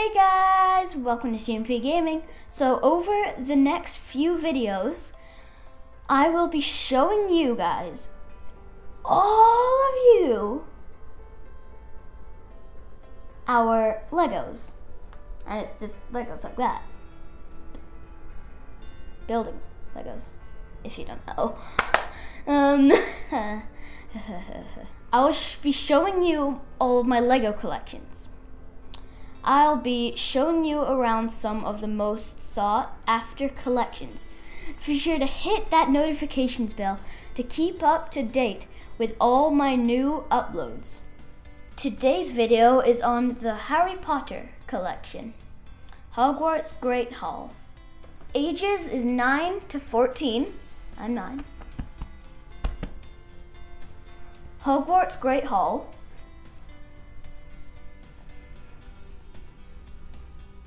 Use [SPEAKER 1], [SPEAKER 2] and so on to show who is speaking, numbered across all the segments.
[SPEAKER 1] Hey guys, welcome to CMP Gaming. So over the next few videos, I will be showing you guys, all of you, our Legos. And it's just Legos like that. Building Legos, if you don't know. I will be showing you all of my Lego collections. I'll be showing you around some of the most sought after collections. Be sure to hit that notifications bell to keep up to date with all my new uploads. Today's video is on the Harry Potter collection, Hogwarts Great Hall. Ages is 9 to 14. I'm 9. Hogwarts Great Hall.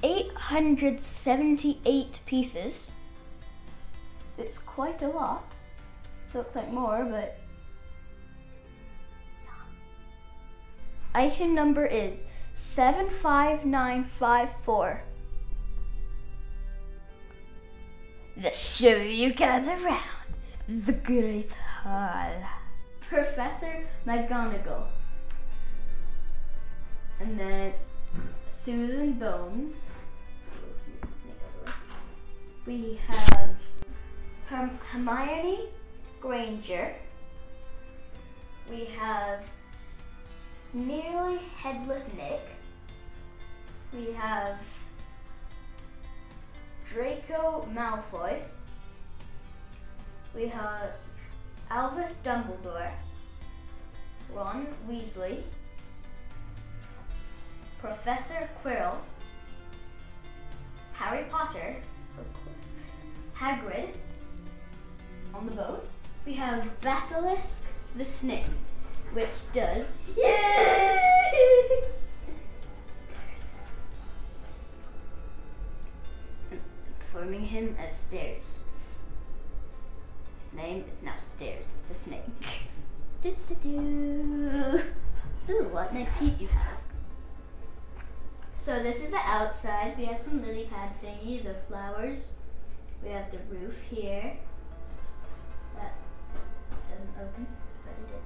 [SPEAKER 1] 878 pieces. It's quite a lot. Looks like more, but item number is 75954. Let's show you guys around the Great Hall. Professor McGonagall. And then Susan Bones. We have Hermione Granger. We have Nearly Headless Nick. We have Draco Malfoy. We have Albus Dumbledore. Ron Weasley. Professor Quirrell, Harry Potter, of course, Hagrid on the boat. We have Basilisk the Snake, which does stairs. Forming him as stairs. His name is now Stairs the Snake. Ooh, what nice teeth you have. So this is the outside. We have some lily pad thingies of flowers. We have the roof here. That doesn't open, but it did.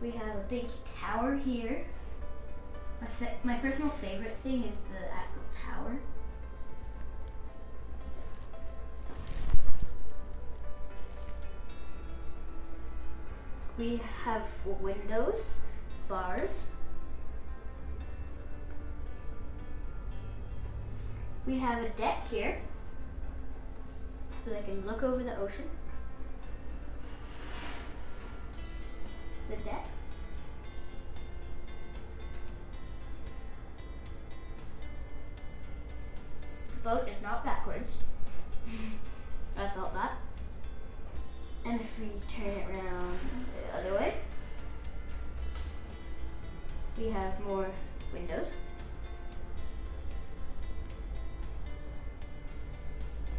[SPEAKER 1] We have a big tower here. My personal favorite thing is the actual tower. We have windows, bars. We have a deck here, so they can look over the ocean. The deck. The boat is not backwards. I felt that. And if we turn it around the other way, we have more windows.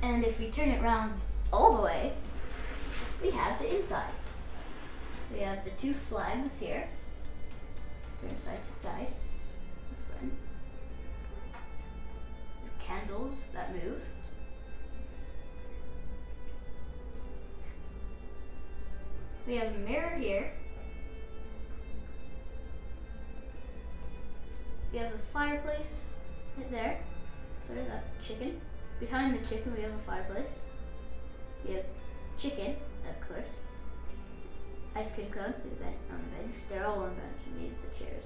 [SPEAKER 1] And if we turn it around all the way, we have the inside. We have the two flags here. Turn side to side. The front. The candles that move. We have a mirror here. We have a fireplace right there. Sorry, that chicken. Behind the chicken, we have a fireplace. We have chicken, of course. Ice cream cone on the bench. They're all on the bench, and these are the chairs.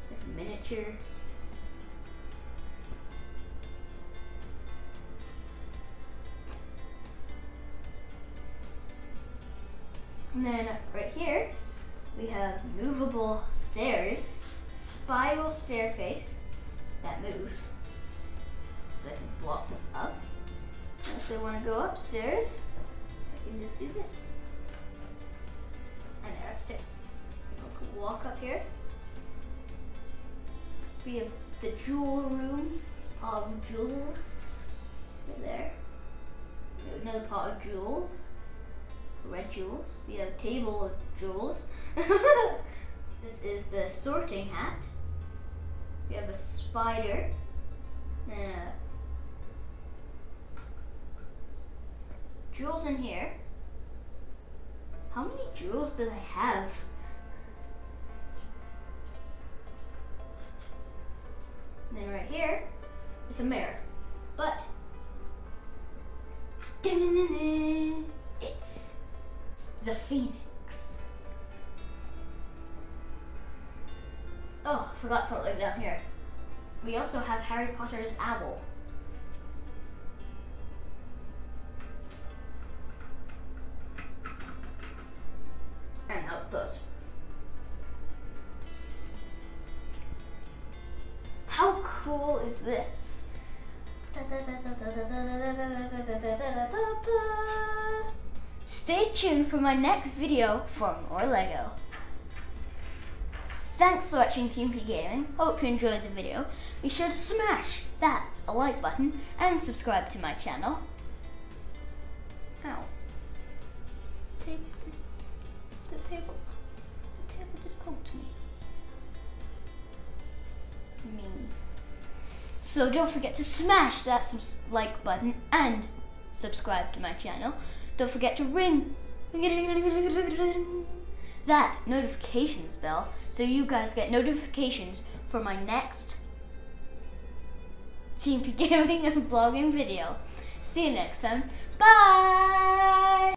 [SPEAKER 1] It's like a miniature. And then right here, we have movable stairs, spiral staircase that moves. So I can block them up. And if they want to go upstairs, I can just do this. And they're upstairs. People can walk up here. We have the jewel room of jewels. Right there. We have another pot of jewels. Red jewels. We have a table of jewels. This is the sorting hat. We have a spider. Jewels in here. How many jewels do they have? And then right here is a mirror. But it's the phoenix. Oh, forgot something down here. We also have Harry Potter's owl. And now it's closed. How cool is this? Stay tuned for my next video for more Lego. Thanks for watching Team P Gaming. Hope you enjoyed the video. Be sure to smash that like button and subscribe to my channel. Ow. The table just poked me. Mean. So don't forget to smash that like button and subscribe to my channel. Don't forget to ring that notifications bell so you guys get notifications for my next Team P Gaming and vlogging video. See you next time. Bye!